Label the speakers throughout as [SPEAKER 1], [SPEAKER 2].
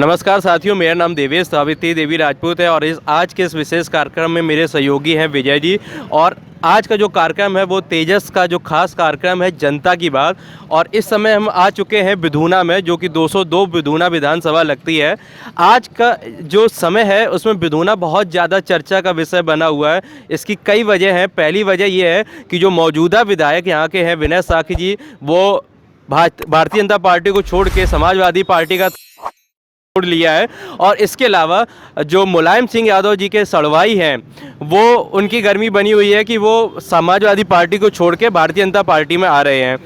[SPEAKER 1] नमस्कार साथियों, मेरा नाम देवेश सावित्री देवी राजपूत है और आज के इस विशेष कार्यक्रम में मेरे सहयोगी हैं विजय जी। और आज का जो कार्यक्रम है वो तेजस का जो खास कार्यक्रम है जनता की बात। और इस समय हम आ चुके हैं बिधूना में, जो कि 202 बिधूना विधानसभा लगती है। आज का जो समय है उसमें बिधूना बहुत ज़्यादा चर्चा का विषय बना हुआ है। इसकी कई वजह हैं। पहली वजह ये है कि जो मौजूदा विधायक यहाँ के हैं विनय साखी जी, वो भारतीय जनता पार्टी को छोड़ के समाजवादी पार्टी का छोड़ लिया है। और इसके अलावा जो मुलायम सिंह यादव जी के सड़वाई हैं, वो उनकी गर्मी बनी हुई है कि वो समाजवादी पार्टी को छोड़ के भारतीय जनता पार्टी में आ रहे हैं।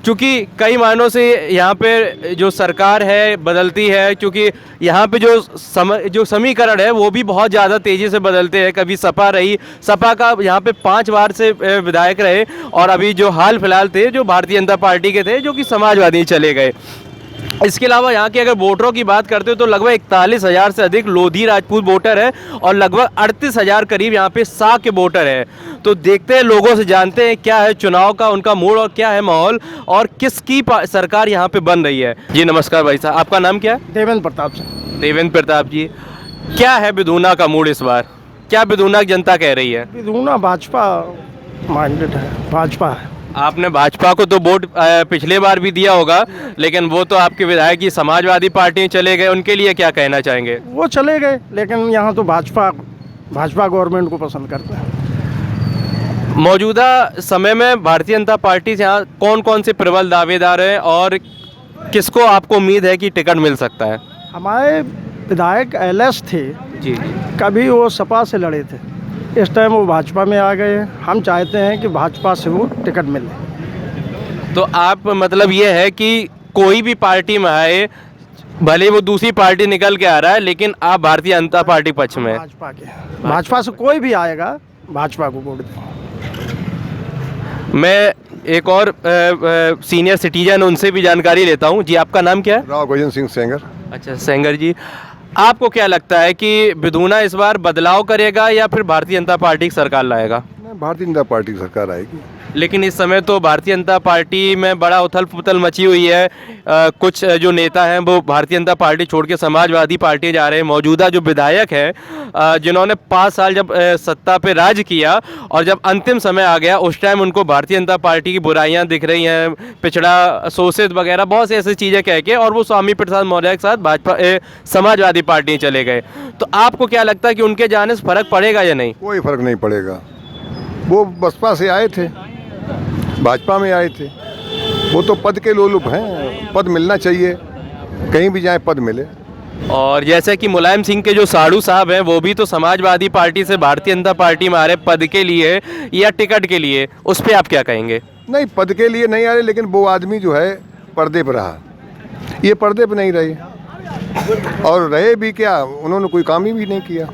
[SPEAKER 1] क्योंकि कई मायनों से यहाँ पे जो सरकार है बदलती है, क्योंकि यहाँ पे जो समीकरण है वो भी बहुत ज़्यादा तेज़ी से बदलते हैं। कभी सपा रही, सपा का यहाँ पे 5 बार से विधायक रहे, और अभी जो हाल फिलहाल थे जो भारतीय जनता पार्टी के थे जो कि समाजवादी चले गए। इसके अलावा यहाँ के अगर वोटरों की बात करते हो तो लगभग 41,000 से अधिक लोधी राजपूत वोटर है और लगभग 38,000 करीब यहाँ पे सा के वोटर है। तो देखते हैं, लोगों से जानते हैं क्या है चुनाव का उनका मूड और क्या है माहौल और किसकी सरकार यहाँ पे बन रही है। जी नमस्कार भाई साहब, आपका नाम क्या है?
[SPEAKER 2] देवेंद्र प्रताप से।
[SPEAKER 1] देवेंद्र प्रताप जी, क्या है बिधूना का मूड इस बार? क्या बिधूना की जनता कह रही है?
[SPEAKER 2] बिधूना भाजपा माइंडेड है, भाजपा है।
[SPEAKER 1] आपने भाजपा को तो वोट पिछले बार भी दिया होगा, लेकिन वो तो आपके विधायक की समाजवादी पार्टी में चले गए, उनके लिए क्या कहना चाहेंगे?
[SPEAKER 2] वो चले गए, लेकिन यहाँ तो भाजपा गवर्नमेंट को पसंद करते हैं।
[SPEAKER 1] मौजूदा समय में भारतीय जनता पार्टी से यहाँ कौन कौन से प्रबल दावेदार हैं और किसको आपको उम्मीद है कि टिकट मिल सकता है?
[SPEAKER 2] हमारे विधायक एलएस थे
[SPEAKER 1] जी,
[SPEAKER 2] कभी वो सपा से लड़े थे, इस टाइम वो भाजपा में आ गए हैं। हम चाहते हैं कि भाजपा से वो टिकट मिले।
[SPEAKER 1] तो आप मतलब ये है कि कोई भी पार्टी में आए, भले वो दूसरी पार्टी निकल के आ रहा है, लेकिन आप भारतीय जनता पार्टी पक्ष में?
[SPEAKER 2] भाजपा से कोई भी आएगा भाजपा को वोट दें।
[SPEAKER 1] मैं एक और सीनियर सिटीजन उनसे भी जानकारी लेता हूँ। जी आपका नाम क्या है?
[SPEAKER 3] राव गोविंद सिंह सेंगर।
[SPEAKER 1] अच्छा सेंगर जी, आपको क्या लगता है कि बिधूना इस बार बदलाव करेगा या फिर भारतीय जनता पार्टी की सरकार लाएगा?
[SPEAKER 3] भारतीय जनता पार्टी की सरकार आएगी।
[SPEAKER 1] लेकिन इस समय तो भारतीय जनता पार्टी में बड़ा उथल पुथल मची हुई है। कुछ जो नेता हैं वो भारतीय जनता पार्टी छोड़ के समाजवादी पार्टी जा रहे हैं। मौजूदा जो विधायक हैं जिन्होंने 5 साल जब सत्ता पे राज किया और जब अंतिम समय आ गया उस टाइम उनको भारतीय जनता पार्टी की बुराइयां दिख रही हैं, पिछड़ा, शोषित वगैरह बहुत सी ऐसी चीज़ें कह के, और वो स्वामी प्रसाद मौर्य के साथ भाजपा समाजवादी पार्टी चले गए। तो आपको क्या लगता है कि उनके जाने से फर्क पड़ेगा या नहीं?
[SPEAKER 3] कोई फर्क नहीं पड़ेगा। वो बसपा से आए थे, भाजपा में आए थे। वो तो पद के लोलुप हैं, पद मिलना चाहिए, कहीं भी जाए पद मिले।
[SPEAKER 1] और जैसे कि मुलायम सिंह के जो साड़ू साहब हैं वो भी तो समाजवादी पार्टी से भारतीय जनता पार्टी में आ रहे, पद के लिए या टिकट के लिए, उस पर आप क्या कहेंगे?
[SPEAKER 3] नहीं, पद के लिए नहीं आ रहे, लेकिन वो आदमी जो है पर्दे पर रहा, ये पर्दे पर नहीं रहे। और रहे भी क्या, उन्होंने कोई काम ही भी नहीं किया।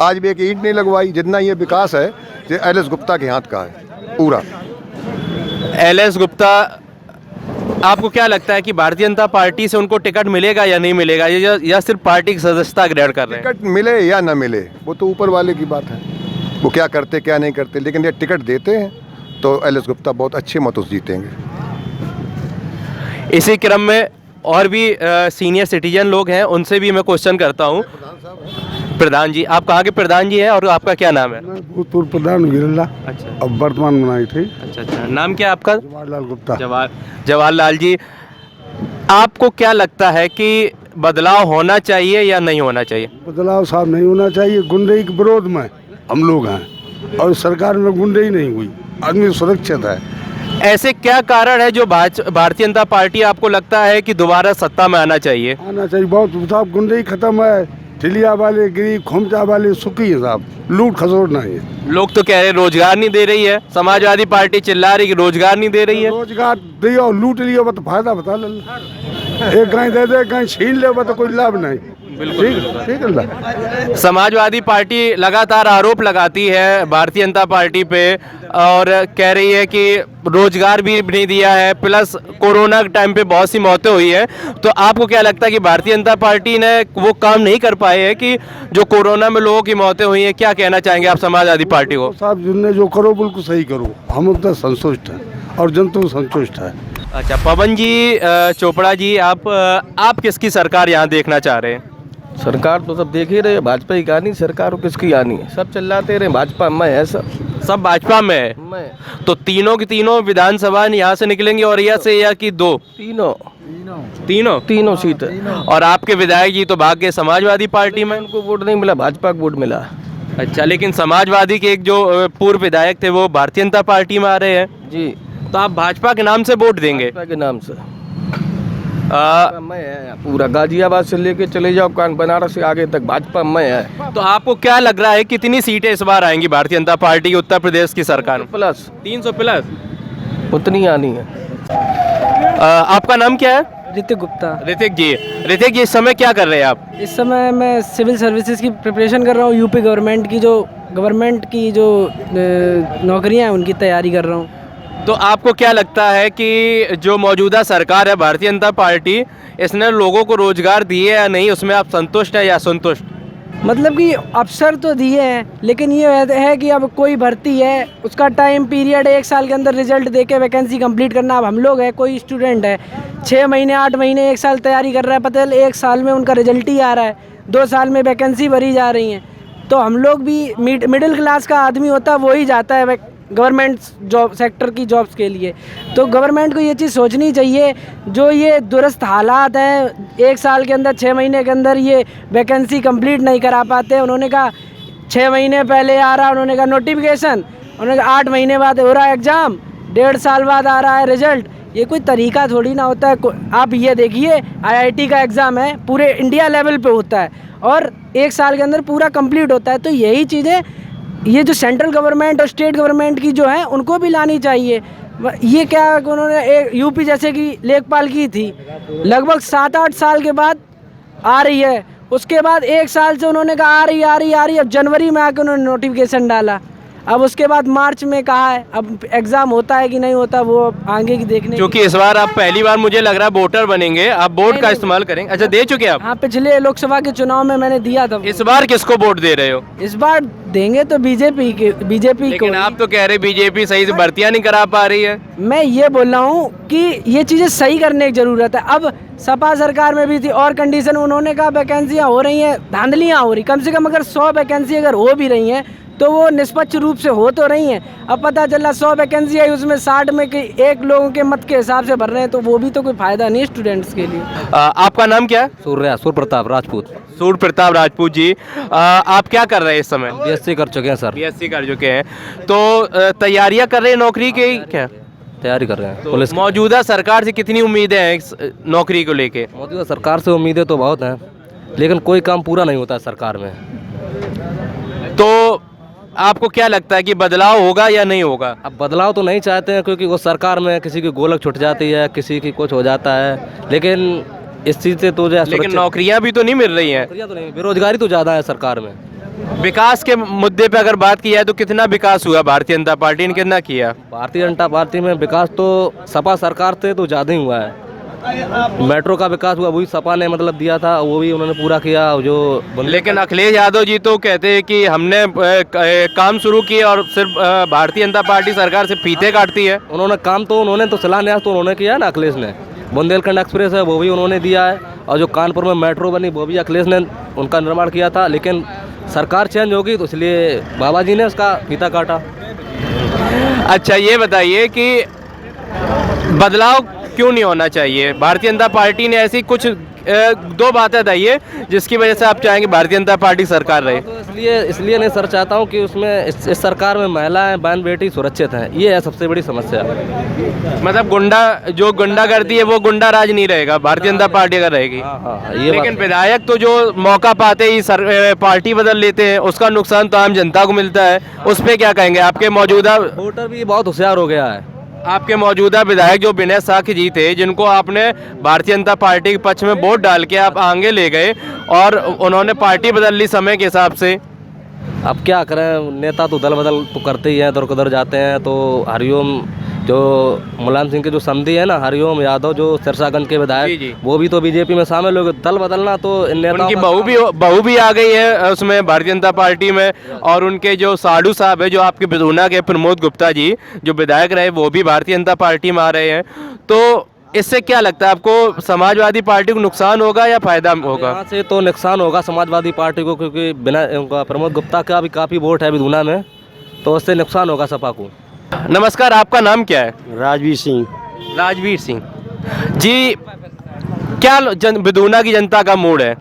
[SPEAKER 3] आज भी एक ईंट नहीं लगवाई। जितना ये विकास है ये एलएस गुप्ता के हाथ का है पूरा।
[SPEAKER 1] एलएस गुप्ता, आपको क्या लगता है कि भारतीय जनता पार्टी से उनको टिकट मिलेगा या नहीं मिलेगा, या सिर्फ पार्टी की सदस्यता ग्रहण कर रहे हैं?
[SPEAKER 3] टिकट मिले या ना मिले वो तो ऊपर वाले की बात है, वो क्या करते क्या नहीं करते, लेकिन ये टिकट देते हैं तो एलएस गुप्ता बहुत अच्छे मतों से जीतेंगे।
[SPEAKER 1] इसी क्रम में और भी सीनियर सिटीजन लोग हैं, उनसे भी मैं क्वेश्चन करता हूँ। प्रधान जी, आप कहाँ के प्रधान जी हैं और आपका क्या नाम है?
[SPEAKER 2] भूतपूर्व प्रधान गिरला,
[SPEAKER 1] अच्छा,
[SPEAKER 2] अब वर्तमान में आई थी।
[SPEAKER 1] अच्छा, नाम क्या है आपका?
[SPEAKER 2] जवाहरलाल गुप्ता।
[SPEAKER 1] जवाहरलाल जी, आपको क्या लगता है कि बदलाव होना चाहिए या नहीं होना चाहिए?
[SPEAKER 2] बदलाव साहब नहीं होना चाहिए। गुंडई के विरोध में हम लोग हैं और सरकार में गुंडई नहीं हुई, आदमी सुरक्षित है।
[SPEAKER 1] ऐसे क्या कारण है जो भारतीय जनता पार्टी आपको लगता है कि दोबारा सत्ता में आना चाहिए?
[SPEAKER 2] बहुत साहब, गुंडई खत्म है, ठिलिया वाले गरीब खोमचा वाले सुखी है साहब, लूट खसोट नहीं है।
[SPEAKER 1] लोग तो कह रहे रोजगार नहीं दे रही है, समाजवादी पार्टी चिल्ला रही कि रोजगार नहीं दे रही है।
[SPEAKER 2] रोजगार दियो, लूट लियो, तो फायदा बता ले। एक गाय दे दे, गाय छीन ले, तो कोई लाभ नहीं।
[SPEAKER 1] बिल्कुल
[SPEAKER 2] ठीक है।
[SPEAKER 1] समाजवादी पार्टी लगातार आरोप लगाती है भारतीय जनता पार्टी पे और कह रही है कि रोजगार भी नहीं दिया है, प्लस कोरोना के टाइम पे बहुत सी मौतें हुई है। तो आपको क्या लगता है कि भारतीय जनता पार्टी ने वो काम नहीं कर पाए है कि जो कोरोना में लोगों की मौतें हुई हैं? क्या कहना चाहेंगे आप समाजवादी पार्टी को?
[SPEAKER 2] साहब, जिनने जो करो बिल्कुल सही करो, हम तो संतुष्ट हैं और जनता संतुष्ट है।
[SPEAKER 1] अच्छा पवन जी चोपड़ा जी, आप किसकी सरकार यहाँ देखना चाह रहे हैं?
[SPEAKER 4] सरकार तो सब देख ही रहे हैं, भाजपा की आनी सरकार किसकी आनी है, सब चिल्लाते रहे भाजपा में है,
[SPEAKER 1] सब भाजपा में है।
[SPEAKER 4] मैं
[SPEAKER 1] तो तीनों की तीनों विधानसभा यहाँ से निकलेंगे और यहाँ से या कि दो?
[SPEAKER 4] तीनों
[SPEAKER 1] तीनों
[SPEAKER 4] सीट
[SPEAKER 1] और आपके विधायक जी तो भाग गए समाजवादी पार्टी में।
[SPEAKER 4] उनको वोट नहीं मिला, भाजपा को वोट मिला।
[SPEAKER 1] अच्छा, लेकिन समाजवादी के एक जो पूर्व विधायक थे वो भारतीय जनता पार्टी में आ रहे हैं,
[SPEAKER 4] जी
[SPEAKER 1] तो आप भाजपा के नाम से वोट देंगे?
[SPEAKER 4] भाजपा के नाम से मैं है, पूरा गाजियाबाद से लेके चले जाओ कान बनारस से आगे तक भाजपा में है।
[SPEAKER 1] तो आपको क्या लग रहा है कितनी सीटें इस बार आएंगी भारतीय जनता पार्टी की उत्तर प्रदेश की सरकार में?
[SPEAKER 4] प्लस
[SPEAKER 1] 300 प्लस
[SPEAKER 4] उतनी आनी है।
[SPEAKER 1] आपका नाम क्या है?
[SPEAKER 5] ऋतिक गुप्ता।
[SPEAKER 1] ऋतिक जी, इस समय क्या कर रहे हैं आप?
[SPEAKER 5] इस समय मैं सिविल सर्विसेज की प्रिपरेशन कर रहा हूँ, यूपी गवर्नमेंट की जो नौकरियाँ हैं उनकी तैयारी कर रहा हूँ।
[SPEAKER 1] तो आपको क्या लगता है कि जो मौजूदा सरकार है भारतीय जनता पार्टी, इसने लोगों को रोजगार दिए या नहीं, उसमें आप संतुष्ट है या असंतुष्ट?
[SPEAKER 5] मतलब कि अवसर तो दिए हैं, लेकिन ये है कि अब कोई भर्ती है उसका टाइम पीरियड 1 साल के अंदर रिजल्ट देके वैकेंसी कंप्लीट करना। अब हम लोग हैं, कोई स्टूडेंट है 6 महीने 8 महीने 1 साल तैयारी कर रहा है, पता है 1 साल में उनका रिजल्ट ही आ रहा है, 2 साल में वैकेंसी भरी जा रही हैं। तो हम लोग भी मिडिल क्लास का आदमी होता है वही जाता है गवर्नमेंट जॉब सेक्टर की जॉब्स के लिए। तो गवर्नमेंट को ये चीज़ सोचनी चाहिए, जो ये दुरुस्त हालात हैं 1 साल के अंदर 6 महीने के अंदर ये वैकेंसी कंप्लीट नहीं करा पाते। उन्होंने कहा 6 महीने पहले आ रहा, उन्होंने कहा नोटिफिकेशन, उन्होंने कहा 8 महीने बाद हो रहा है एग्ज़ाम, 1.5 साल बाद आ रहा है रिजल्ट। ये कोई तरीका थोड़ी ना होता है। आप ये देखिए IIT का एग्ज़ाम है, पूरे इंडिया लेवल पे होता है और 1 साल के अंदर पूरा कंप्लीट होता है। तो यही चीज़ें ये जो सेंट्रल गवर्नमेंट और स्टेट गवर्नमेंट की जो है उनको भी लानी चाहिए। ये क्या उन्होंने एक यूपी जैसे कि लेखपाल की थी, लगभग 7-8 साल के बाद आ रही है, उसके बाद 1 साल से उन्होंने कहा आ रही, अब जनवरी में आके उन्होंने नोटिफिकेशन डाला, अब उसके बाद मार्च में कहा है, अब एग्ज़ाम होता है कि नहीं होता वो आगे की देखने।
[SPEAKER 1] क्योंकि इस बार आप पहली बार मुझे लग रहा है वोटर बनेंगे, आप वोट का इस्तेमाल करेंगे। अच्छा, दे चुके आप?
[SPEAKER 5] हाँ, पिछले लोकसभा के चुनाव में मैंने दिया था।
[SPEAKER 1] इस बार किसको वोट दे रहे हो?
[SPEAKER 5] इस बार देंगे तो बीजेपी को।
[SPEAKER 1] लेकिन आप तो कह रहे बीजेपी सही से भर्तियां नहीं करा पा रही है।
[SPEAKER 5] मैं ये बोल रहा हूँ कि ये चीज़ें सही करने की ज़रूरत है। अब सपा सरकार में भी थी और कंडीशन, उन्होंने कहा वैकेंसियाँ हो रही हैं, धांधलियाँ हो रही, कम से कम अगर 100 वैकेंसी अगर हो भी रही हैं तो वो निष्पक्ष रूप से हो तो रही हैं। अब पता चला 100 वैकेंसी आई, उसमें 60 में कि एक लोगों के मत के हिसाब से भर रहे हैं, तो वो भी तो कोई फ़ायदा नहीं स्टूडेंट्स के लिए।
[SPEAKER 1] आपका नाम क्या है?
[SPEAKER 4] सूर्य प्रताप राजपूत।
[SPEAKER 1] सूर्य प्रताप राजपूत जी, आप क्या कर रहे हैं इस समय?
[SPEAKER 4] BSc कर चुके हैं सर।
[SPEAKER 1] BSc कर चुके हैं, तो तैयारियां कर रहे हैं नौकरी की क्या?
[SPEAKER 4] तैयारी कर रहे हैं।
[SPEAKER 1] तो
[SPEAKER 4] पुलिस
[SPEAKER 1] मौजूदा सरकार से कितनी उम्मीदें हैं इस नौकरी को लेके?
[SPEAKER 4] मौजूदा सरकार से उम्मीदें तो बहुत हैं, लेकिन कोई काम पूरा नहीं होता है सरकार में।
[SPEAKER 1] तो आपको क्या लगता है कि बदलाव होगा या नहीं होगा?
[SPEAKER 4] अब बदलाव तो नहीं चाहते हैं, क्योंकि वो सरकार में किसी की गोलक छुट जाती है, किसी की कुछ हो जाता है, लेकिन इस चीज़ से तो
[SPEAKER 1] लेकिन नौकरियां भी तो नहीं मिल रही हैं।
[SPEAKER 4] तो नहीं, बेरोजगारी तो ज़्यादा है सरकार में।
[SPEAKER 1] विकास के मुद्दे पे अगर बात की जाए तो कितना विकास हुआ भारतीय जनता पार्टी ने, कितना किया?
[SPEAKER 4] भारतीय जनता पार्टी में विकास तो सपा सरकार से तो ज़्यादा ही हुआ है। मेट्रो का विकास हुआ, वही सपा ने मतलब दिया था, वो भी उन्होंने पूरा किया। जो
[SPEAKER 1] लेकिन अखिलेश यादव जी तो कहते हैं कि हमने काम शुरू किए और सिर्फ भारतीय जनता पार्टी सरकार से फीते काटती है।
[SPEAKER 4] उन्होंने तो शिलान्यास तो उन्होंने किया ना, अखिलेश ने। बुंदेलखंड एक्सप्रेस है वो भी उन्होंने दिया है, और जो कानपुर में मेट्रो बनी वो भी अखिलेश ने उनका निर्माण किया था। लेकिन सरकार चेंज होगी तो इसलिए बाबा जी ने उसका फीता काटा।
[SPEAKER 1] अच्छा, ये बताइए कि बदलाव क्यों नहीं होना चाहिए? भारतीय जनता पार्टी ने ऐसी कुछ 2 बातें बताइए जिसकी वजह से आप चाहेंगे भारतीय जनता पार्टी सरकार रहे।
[SPEAKER 4] तो इसलिए नहीं सर चाहता हूँ कि उसमें इस सरकार में महिलाएं बहन बेटी सुरक्षित हैं, ये है सबसे बड़ी समस्या।
[SPEAKER 1] मतलब गुंडागर्दी है वो गुंडा राज नहीं रहेगा भारतीय जनता पार्टी अगर रहेगी।
[SPEAKER 4] हाँ,
[SPEAKER 1] लेकिन विधायक तो जो मौका पाते ही पार्टी बदल लेते हैं, उसका नुकसान तो आम जनता को मिलता है। उस पर क्या कहेंगे? आपके मौजूदा
[SPEAKER 4] वोटर भी बहुत होशियार हो गया है।
[SPEAKER 1] आपके मौजूदा विधायक जो विनय साखी जी थे, जिनको आपने भारतीय जनता पार्टी के पक्ष में वोट डाल के आप आगे ले गए और उन्होंने पार्टी बदल ली समय के हिसाब से।
[SPEAKER 4] अब क्या करें, नेता तो दल बदल तो करते ही हैं, इधर उधर जाते हैं। तो हरिओम जो मुलायम सिंह के जो समधी है ना, हरिओम यादव, जो सिरसागंज के
[SPEAKER 1] जी, जी।
[SPEAKER 4] विधायक, वो भी तो बीजेपी में शामिल हो गए। दल बदलना तो इन नेताओं
[SPEAKER 1] उनकी
[SPEAKER 4] का
[SPEAKER 1] बहू भी आ गई है उसमें भारतीय जनता पार्टी में, और उनके जो साडू साहब है जो आपके बिदूना के प्रमोद गुप्ता जी जो विधायक रहे वो भी भारतीय जनता पार्टी में आ रहे हैं। तो इससे क्या लगता है आपको, समाजवादी पार्टी को नुकसान होगा या फायदा होगा?
[SPEAKER 4] यहाँ से तो नुकसान होगा समाजवादी पार्टी को, क्योंकि बिना उनका प्रमोद गुप्ता का भी काफ़ी वोट है बिदूना में, तो उससे नुकसान होगा सपा को।
[SPEAKER 1] नमस्कार, आपका नाम क्या है?
[SPEAKER 6] राजवीर सिंह।
[SPEAKER 1] राजवीर सिंह जी, क्या बिदूना की जनता का मूड है?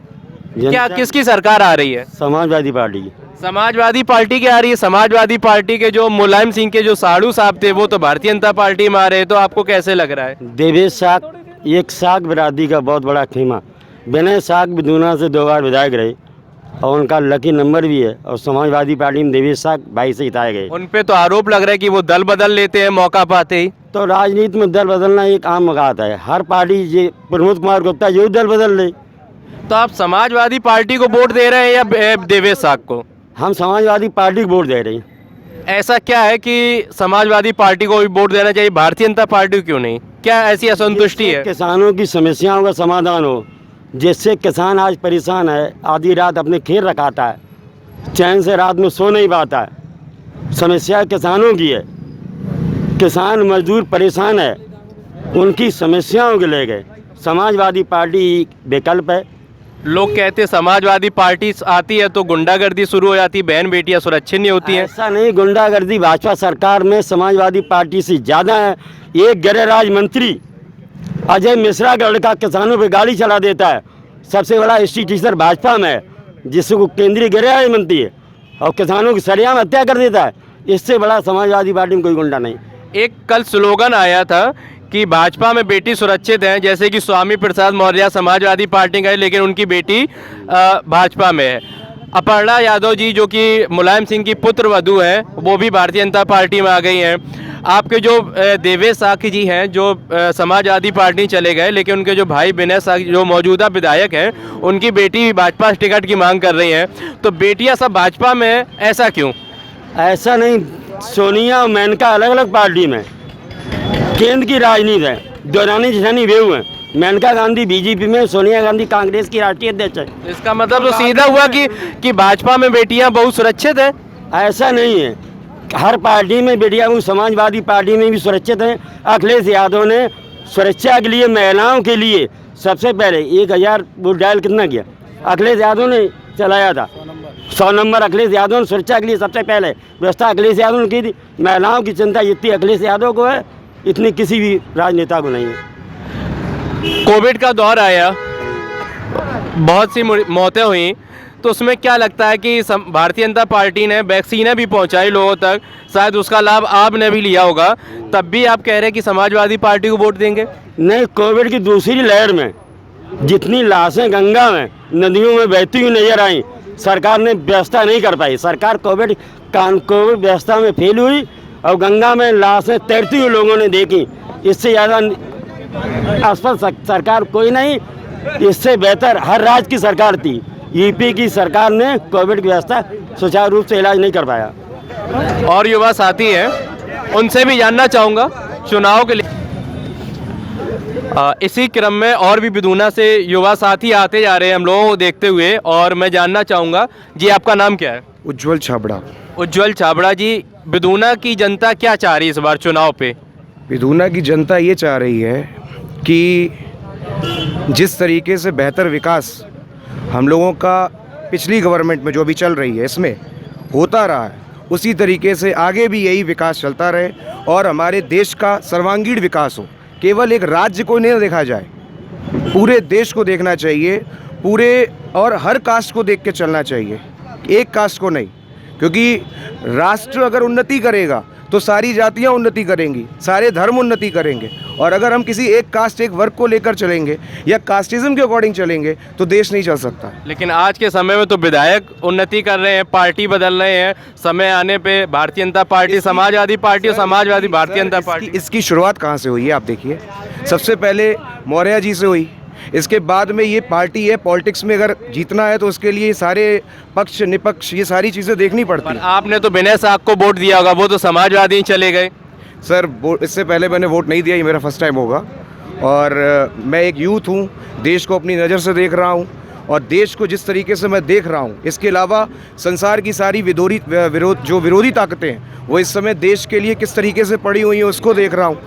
[SPEAKER 1] क्या किसकी सरकार आ रही है?
[SPEAKER 6] समाजवादी पार्टी।
[SPEAKER 1] समाजवादी पार्टी की आ रही है। समाजवादी पार्टी के जो मुलायम सिंह के जो साडू साहब थे वो तो भारतीय जनता पार्टी में आ रहे हैं, तो आपको कैसे लग रहा है?
[SPEAKER 6] देवेश साग एक साग बरादरी का बहुत बड़ा खेमा। विनय साग बिदूना से 2 बार विधायक रहे और उनका लकी नंबर भी है, और समाजवादी पार्टी में देवेश साग भाई से जिताए गए।
[SPEAKER 1] उन पे तो आरोप लग रहा है कि वो दल बदल लेते हैं मौका पाते ही।
[SPEAKER 6] तो राजनीति में दल बदलना एक आम बात है। हर पार्टी ये प्रमोद कुमार गुप्ता जो दल बदल ले।
[SPEAKER 1] तो आप समाजवादी पार्टी को वोट दे रहे हैं या देवेश साग को?
[SPEAKER 6] हम समाजवादी पार्टी को वोट दे रहे हैं।
[SPEAKER 1] ऐसा क्या है कि समाजवादी पार्टी को भी वोट देना चाहिए, भारतीय जनता पार्टी को क्यों नहीं? क्या ऐसी असंतुष्टि है?
[SPEAKER 6] किसानों की समस्याओं का समाधान हो, जिससे किसान आज परेशान है, आधी रात अपने खेत रखाता है, चैन से रात में सो नहीं पाता है। समस्या किसानों की है, किसान मजदूर परेशान है, उनकी समस्याओं के ले गए समाजवादी पार्टी विकल्प है।
[SPEAKER 1] लोग कहते हैं समाजवादी पार्टी आती है तो गुंडागर्दी शुरू हो जाती है, बहन बेटियां सुरक्षित नहीं होती हैं।
[SPEAKER 6] ऐसा नहीं, गुंडागर्दी भाजपा सरकार में समाजवादी पार्टी से ज़्यादा है। एक गृह राज्य मंत्री अजय मिश्रा का लड़का किसानों पे गाड़ी चला देता है, सबसे बड़ा हिस्ट्री टीचर भाजपा में है, जिसको केंद्रीय गृह राज्य मंत्री है, और किसानों की सरेआम हत्या कर देता है। इससे बड़ा समाजवादी पार्टी में कोई गुंडा नहीं।
[SPEAKER 1] एक कल स्लोगन आया था कि भाजपा में बेटी सुरक्षित है, जैसे कि स्वामी प्रसाद मौर्य समाजवादी पार्टी का है लेकिन उनकी बेटी भाजपा में है। अपर्णा यादव जी जो कि मुलायम सिंह की पुत्र वधू है वो भी भारतीय जनता पार्टी में आ गई हैं। आपके जो देवेश साग जी हैं जो समाजवादी पार्टी चले गए, लेकिन उनके जो भाई विनय साग जो मौजूदा विधायक हैं उनकी बेटी भी भाजपा टिकट की मांग कर रही हैं। तो बेटियां सब भाजपा में है, ऐसा क्यों?
[SPEAKER 6] ऐसा नहीं, सोनिया और मेनका अलग अलग पार्टी में। केंद्र की राजनीति है, दौरानी जिठानी वे हुए। मेनका गांधी बीजेपी में, सोनिया गांधी कांग्रेस की राष्ट्रीय अध्यक्ष है।
[SPEAKER 1] इसका मतलब तो सीधा हुआ कि भाजपा में बेटियां बहुत सुरक्षित है।
[SPEAKER 6] ऐसा नहीं है, हर पार्टी में बेटियां वो समाजवादी पार्टी में भी सुरक्षित हैं। अखिलेश यादव ने सुरक्षा के लिए महिलाओं के लिए सबसे पहले 1000 वोट डायल कितना किया, अखिलेश यादव ने चलाया था। 100 नंबर अखिलेश यादव ने सुरक्षा के लिए सबसे पहले व्यवस्था अखिलेश यादव ने की थी। महिलाओं की चिंता जितनी अखिलेश यादव को है इतनी किसी भी राजनेता को नहीं है।
[SPEAKER 1] कोविड का दौर आया, बहुत सी मौतें हुई, तो उसमें क्या लगता है कि भारतीय जनता पार्टी ने वैक्सीनें भी पहुंचाई लोगों तक, शायद उसका लाभ आपने भी लिया होगा, तब भी आप कह रहे हैं कि समाजवादी पार्टी को वोट देंगे?
[SPEAKER 6] नहीं, कोविड की दूसरी लहर में जितनी लाशें गंगा में नदियों में बहती हुई नजर आई, सरकार ने व्यवस्था नहीं कर पाई। सरकार कोविड व्यवस्था में फेल हुई और गंगा में लाशें तैरती हुई लोगों ने देखी। इससे ज़्यादा स्पष्ट सरकार कोई नहीं, इससे बेहतर हर राज्य की सरकार थी। यूपी की सरकार ने कोविड की व्यवस्था सुचारू रूप से इलाज नहीं कर पाया।
[SPEAKER 1] और युवा साथी हैं, उनसे भी जानना चाहूँगा चुनाव के लिए। इसी क्रम में और भी बिदूना से युवा साथी आते जा रहे हैं हम लोगों को देखते हुए, और मैं जानना चाहूँगा जी आपका नाम क्या है?
[SPEAKER 7] उज्जवल छाबड़ा।
[SPEAKER 1] उज्जवल छाबड़ा जी, बिदूना की जनता क्या चाह रही है इस बार चुनाव पे?
[SPEAKER 7] बिदूना की जनता ये चाह रही है कि जिस तरीके से बेहतर विकास हम लोगों का पिछली गवर्नमेंट में जो अभी चल रही है इसमें होता रहा है, उसी तरीके से आगे भी यही विकास चलता रहे और हमारे देश का सर्वांगीण विकास हो। केवल एक राज्य को नहीं देखा जाए, पूरे देश को देखना चाहिए, पूरे और हर कास्ट को देख के चलना चाहिए, एक कास्ट को नहीं। क्योंकि राष्ट्र अगर उन्नति करेगा तो सारी जातियां उन्नति करेंगी, सारे धर्म उन्नति करेंगे। और अगर हम किसी एक कास्ट एक वर्ग को लेकर चलेंगे या कास्टिज्म के अकॉर्डिंग चलेंगे तो देश नहीं चल सकता।
[SPEAKER 1] लेकिन आज के समय में तो विधायक उन्नति कर रहे हैं, पार्टी बदल रहे हैं, समय आने पे भारतीय जनता पार्टी समाजवादी पार्टी और समाजवादी भारतीय जनता पार्टी।
[SPEAKER 7] इसकी शुरुआत कहाँ से हुई है आप देखिए, सबसे पहले मौर्य जी से हुई, इसके बाद में ये पार्टी है, पॉलिटिक्स में अगर जीतना है तो उसके लिए सारे पक्ष निपक्ष ये सारी चीज़ें देखनी पड़ती हैं।
[SPEAKER 1] आपने तो विनय साग को वोट दिया होगा, वो तो समाजवादी चले गए।
[SPEAKER 7] सर इससे पहले मैंने वोट नहीं दिया, ये मेरा फर्स्ट टाइम होगा। और मैं एक यूथ हूँ, देश को अपनी नज़र से देख रहा हूँ, और देश को जिस तरीके से मैं देख रहा हूँ, इसके अलावा संसार की सारी विरोधी ताकतें हैं वो इस समय देश के लिए किस तरीके से पड़ी हुई हैं उसको देख रहा हूँ।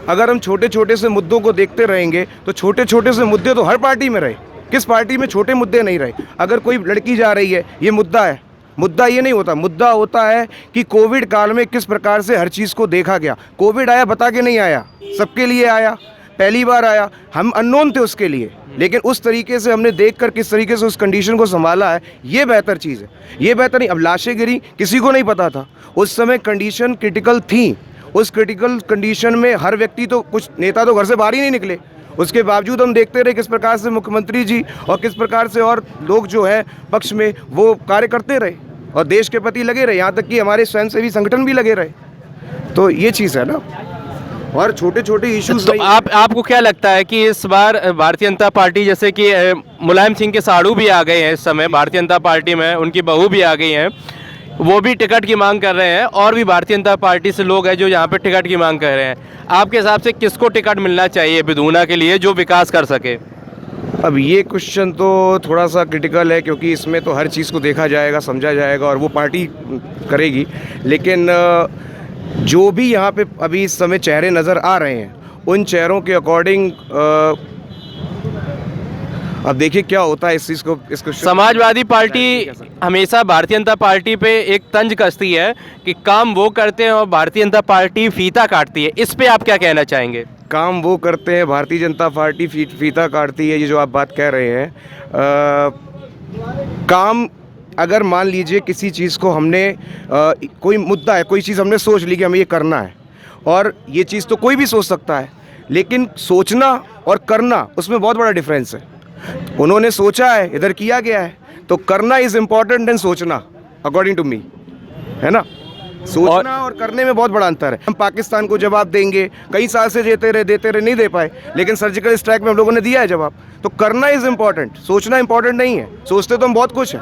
[SPEAKER 7] अगर हम छोटे छोटे से मुद्दों को देखते रहेंगे तो छोटे छोटे से मुद्दे तो हर पार्टी में रहे, किस पार्टी में छोटे मुद्दे नहीं रहे। अगर कोई लड़की जा रही है, ये मुद्दा है, मुद्दा ये नहीं होता। मुद्दा होता है कि कोविड काल में किस प्रकार से हर चीज़ को देखा गया। कोविड आया बता के नहीं आया, सबके लिए आया, पहली बार आया, हम अननोन थे उसके लिए, लेकिन उस तरीके से हमने देखकर किस तरीके से उस कंडीशन को संभाला है, ये बेहतर चीज़ है। ये बेहतर नहीं, अब लाशें गिरी, किसी को नहीं पता था, उस समय कंडीशन क्रिटिकल थी। उस क्रिटिकल कंडीशन में हर व्यक्ति, तो कुछ नेता तो घर से बाहर ही नहीं निकले, उसके बावजूद हम देखते रहे किस प्रकार से मुख्यमंत्री जी और किस प्रकार से और लोग जो है पक्ष में वो कार्य करते रहे और देश के प्रति लगे रहे, यहाँ तक कि हमारे स्वयंसेवी संगठन भी लगे रहे। तो ये चीज़ है ना, और छोटे छोटे इश्यूज।
[SPEAKER 1] तो आपको क्या लगता है कि इस बार भारतीय जनता पार्टी, जैसे कि मुलायम सिंह के साड़ू भी आ गए हैं इस समय भारतीय जनता पार्टी में, उनकी बहू भी आ गई हैं, वो भी टिकट की मांग कर रहे हैं, और भी भारतीय जनता पार्टी से लोग हैं जो यहाँ पे टिकट की मांग कर रहे हैं, आपके हिसाब से किसको टिकट मिलना चाहिए बिधूना के लिए जो विकास कर सके?
[SPEAKER 7] अब ये क्वेश्चन तो थोड़ा सा क्रिटिकल है, क्योंकि इसमें तो हर चीज़ को देखा जाएगा, समझा जाएगा और वो पार्टी करेगी। लेकिन जो भी यहाँ पे अभी इस समय चेहरे नज़र आ रहे हैं, उन चेहरों के अकॉर्डिंग अब देखिए क्या होता है इस चीज़ को। इसको
[SPEAKER 1] समाजवादी पार्टी हमेशा भारतीय जनता पार्टी पे एक तंज कसती है कि काम वो करते हैं और भारतीय जनता पार्टी फीता काटती है, इस पे आप क्या कहना चाहेंगे?
[SPEAKER 7] काम वो करते हैं, भारतीय जनता पार्टी फीता काटती है, ये जो आप बात कह रहे हैं। काम अगर मान लीजिए किसी चीज़ को हमने कोई मुद्दा है, कोई चीज़ हमने सोच ली कि हमें ये करना है, और ये चीज़ तो कोई भी सोच सकता है, लेकिन सोचना और करना उसमें बहुत बड़ा डिफरेंस है। उन्होंने सोचा है, इधर किया गया है, तो करना इज़ इम्पॉर्टेंट देन सोचना, अकॉर्डिंग टू मी, है ना। सोचना और करने में बहुत बड़ा अंतर है। हम पाकिस्तान को जवाब देंगे, कई साल से देते रहे नहीं दे पाए, लेकिन सर्जिकल स्ट्राइक में हम लोगों ने दिया है जवाब। तो करना इज़ इम्पॉर्टेंट, सोचना इम्पॉर्टेंट नहीं है। सोचते तो हम बहुत कुछ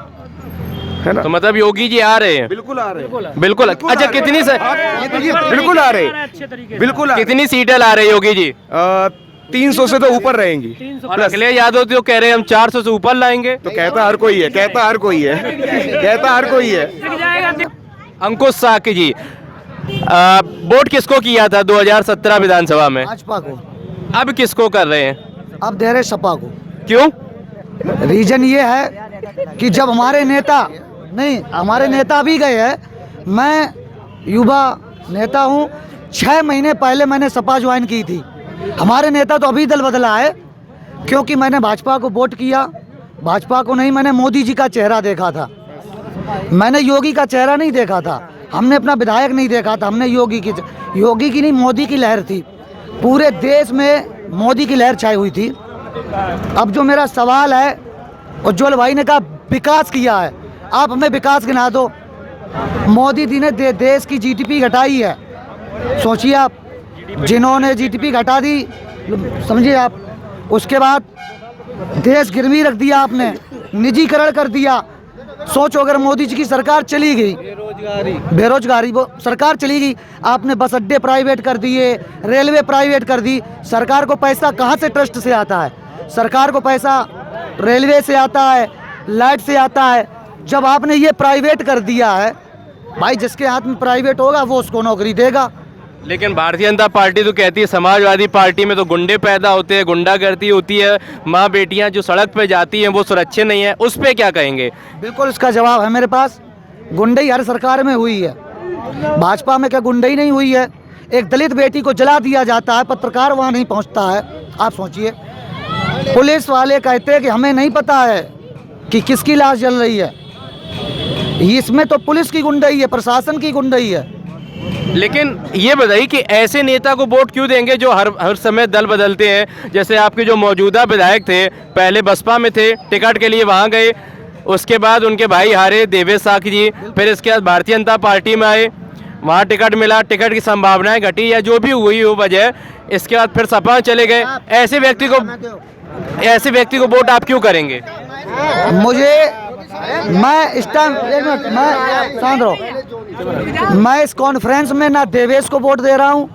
[SPEAKER 7] है ना।
[SPEAKER 1] तो मतलब योगी जी आ रहे हैं?
[SPEAKER 7] बिल्कुल आ रहे हैं,
[SPEAKER 1] बिल्कुल। अच्छा, कितनी
[SPEAKER 7] बिल्कुल आ रहे हैं, बिल्कुल।
[SPEAKER 1] कितनी सीटें ला रहे हैं योगी जी?
[SPEAKER 7] 300 से तो ऊपर रहेंगी।
[SPEAKER 1] और अखिलेश यादव तो कह रहे हैं हम 400 से ऊपर लाएंगे।
[SPEAKER 7] तो कहता हर कोई है, कहता हर कोई है।
[SPEAKER 1] अंकुश साकी जी, वोट किसको किया था 2017 विधानसभा में?
[SPEAKER 8] भाजपा को।
[SPEAKER 1] अब किसको कर रहे हैं?
[SPEAKER 8] अब दे रहे सपा को।
[SPEAKER 1] क्यों?
[SPEAKER 8] रीजन ये है कि जब हमारे नेता भी गए हैं, मैं युवा नेता हूँ, 6 महीने पहले मैंने सपा ज्वाइन की थी। हमारे नेता तो अभी दल बदला है, क्योंकि मैंने भाजपा को वोट किया। भाजपा को नहीं, मैंने मोदी जी का चेहरा देखा था, मैंने योगी का चेहरा नहीं देखा था। हमने अपना विधायक नहीं देखा था, हमने योगी की नहीं, मोदी की लहर थी। पूरे देश में मोदी की लहर छाई हुई थी। अब जो मेरा सवाल है, उज्ज्वल भाई ने कहा विकास किया है, आप हमें विकास गिना दो। मोदी जी ने देश की जीडीपी घटाई है, सोचिए आप, जिन्होंने जीडीपी घटा दी, समझिए आप, उसके बाद देश गिरवी रख दिया आपने, निजीकरण कर दिया। सोचो अगर मोदी जी की सरकार चली गई, बेरोजगारी वो सरकार चली गई, आपने बस अड्डे प्राइवेट कर दिए, रेलवे प्राइवेट कर दी। सरकार को पैसा कहाँ से ट्रस्ट से आता है? सरकार को पैसा रेलवे से आता है, लाइट से आता है। जब आपने ये प्राइवेट कर दिया है, भाई जिसके हाथ में प्राइवेट होगा वो उसको नौकरी देगा।
[SPEAKER 1] लेकिन भारतीय जनता पार्टी तो कहती है समाजवादी पार्टी में तो गुंडे पैदा होते हैं, गुंडागर्दी होती है, माँ बेटियाँ जो सड़क पे जाती हैं वो सुरक्षित नहीं है, उस पे क्या कहेंगे?
[SPEAKER 8] बिल्कुल इसका जवाब है मेरे पास। गुंडई हर सरकार में हुई है, भाजपा में क्या गुंडई नहीं हुई है? एक दलित बेटी को जला दिया जाता है, पत्रकार वहाँ नहीं पहुँचता है। आप सोचिए, पुलिस वाले कहते हैं कि हमें नहीं पता है कि किसकी लाश जल रही है। इसमें तो पुलिस की गुंडई है, प्रशासन की गुंडई है।
[SPEAKER 1] लेकिन ये बताइए कि ऐसे नेता को वोट क्यों देंगे जो हर समय दल बदलते हैं? जैसे आपके जो मौजूदा विधायक थे, पहले बसपा में थे, टिकट के लिए वहाँ गए, उसके बाद उनके भाई हारे देवेश साकी जी, फिर इसके बाद भारतीय जनता पार्टी में आए, वहाँ टिकट मिला, टिकट की संभावनाएं घटी या जो भी हुई हो वजह, इसके बाद फिर सपा चले गए। ऐसे व्यक्ति को वोट आप क्यों करेंगे?
[SPEAKER 8] मैं इस टाइम, एक मिनट, मैं शांत रहो, मैं इस कॉन्फ्रेंस में ना देवेश को वोट दे रहा हूँ,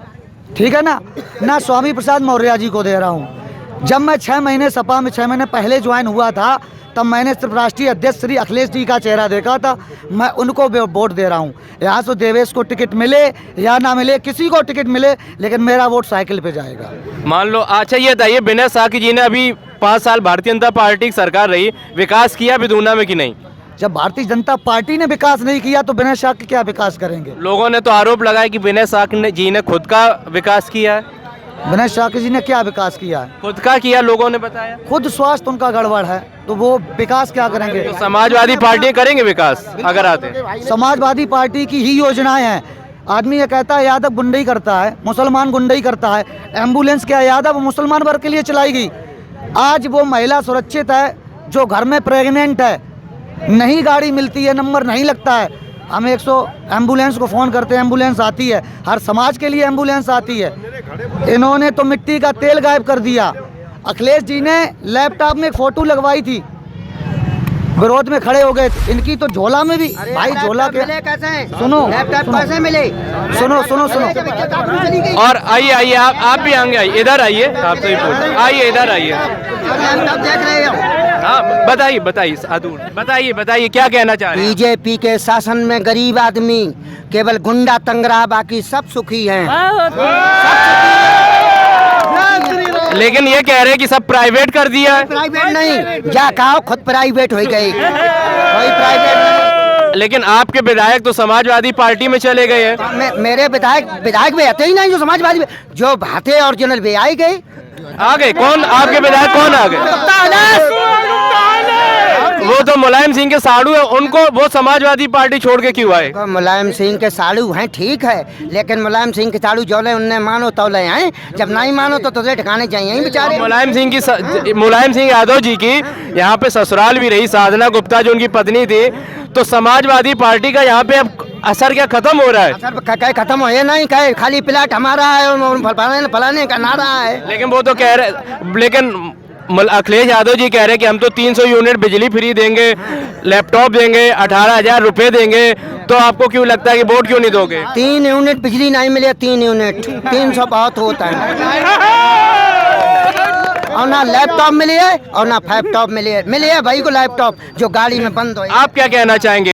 [SPEAKER 8] ठीक है ना स्वामी प्रसाद मौर्य जी को दे रहा हूँ। जब मैं 6 महीने सपा में 6 महीने पहले ज्वाइन हुआ था तब मैंने सिर्फ राष्ट्रीय अध्यक्ष श्री अखिलेश जी का चेहरा देखा था। मैं उनको वोट दे रहा हूँ। यहाँ से देवेश को टिकट मिले या ना मिले, किसी को टिकट मिले, लेकिन मेरा वोट साइकिल पे जाएगा।
[SPEAKER 1] मान लो, अच्छा ये बताइए, विनय साकी जी ने अभी 5 साल भारतीय जनता पार्टी की सरकार रही, विकास किया बिदूना में कि नहीं?
[SPEAKER 8] जब भारतीय जनता पार्टी ने विकास नहीं किया तो विनय साकी क्या विकास करेंगे?
[SPEAKER 1] लोगों ने तो आरोप लगाया कि विनय साकी जी ने खुद का विकास किया है।
[SPEAKER 8] विनय साकी जी ने क्या विकास किया है?
[SPEAKER 1] खुद का किया, लोगों ने बताया।
[SPEAKER 8] खुद स्वास्थ्य उनका गड़बड़ है तो वो विकास क्या करेंगे?
[SPEAKER 1] तो समाजवादी पार्टी करेंगे विकास अगर आते हैं?
[SPEAKER 8] समाजवादी पार्टी की ही योजनाएं हैं। आदमी ये कहता है यादव गुंडई करता है, मुसलमान गुंडई करता है। एम्बुलेंस क्या यादव मुसलमान वर्ग के लिए चलाई गई? आज वो महिला सुरक्षित है जो घर में प्रेग्नेंट है, नहीं गाड़ी मिलती है, नंबर नहीं लगता है, हम 100 एम्बुलेंस को फ़ोन करते हैं, एम्बुलेंस आती है, हर समाज के लिए एम्बुलेंस आती है। इन्होंने तो मिट्टी का तेल गायब कर दिया। अखिलेश जी ने लैपटॉप में एक फ़ोटो लगवाई थी, विरोध में खड़े हो गए। इनकी तो झोला में भी, भाई झोला के सुनो, लैपटॉप कैसे मिले? सुनो सुनो सुनो।
[SPEAKER 1] और आइए आइए, आप भी आएंगे, आइए इधर आइए, आपसे ही पूछ, आइए इधर आइए।
[SPEAKER 8] देख रहे हो?
[SPEAKER 1] हाँ बताइए बताइए साधु, बताइए क्या कहना चाह रहे हैं?
[SPEAKER 9] बीजेपी के शासन में गरीब आदमी केवल गुंडा तंग रहा, बाकी सब सुखी हैं।
[SPEAKER 1] लेकिन ये कह रहे हैं कि सब प्राइवेट कर दिया है।
[SPEAKER 9] प्राइवेट नहीं, जा कहो खुद प्राइवेट हो गई, कोई प्राइवेट नहीं।
[SPEAKER 1] लेकिन आपके विधायक तो समाजवादी पार्टी में चले गए हैं।
[SPEAKER 9] मेरे विधायक भी आते ही नहीं जो समाजवादी में, जो भाते ओरिजिनल भी आई गए।
[SPEAKER 1] आ गए? कौन आपके विधायक कौन आ गए? वो तो मुलायम सिंह के साड़ू है, उनको वो समाजवादी पार्टी छोड़ के क्यों आए?
[SPEAKER 9] मुलायम सिंह के साड़ू हैं, ठीक है, लेकिन मुलायम सिंह के साड़ू जोले उनने मानो तौले हैं, जब नहीं मानो तो तुझे ठिकाने चाहिए बेचारे।
[SPEAKER 1] मुलायम सिंह यादव जी की यहाँ पे ससुराल भी रही, साधना गुप्ता जो उनकी पत्नी थी, तो समाजवादी पार्टी का यहाँ पे अब असर क्या खत्म हो रहा है?
[SPEAKER 9] असर खत्म हो नहीं, कहे खाली प्लाट हमारा है, फलाने का नारा है।
[SPEAKER 1] लेकिन वो तो कह रहे, लेकिन अखिलेश यादव जी कह रहे हैं कि हम तो 300 यूनिट बिजली फ्री देंगे, लैपटॉप देंगे, 18,000 रुपए देंगे, तो आपको क्यों लगता है कि वोट क्यों नहीं दोगे?
[SPEAKER 9] 3 यूनिट बिजली नहीं मिले, 3 यूनिट 300 बहुत होता है। और ना लैपटॉप मिले और ना फैपटॉप मिले भाई को लैपटॉप जो गाड़ी में बंद हो।
[SPEAKER 1] आप क्या कहना चाहेंगे?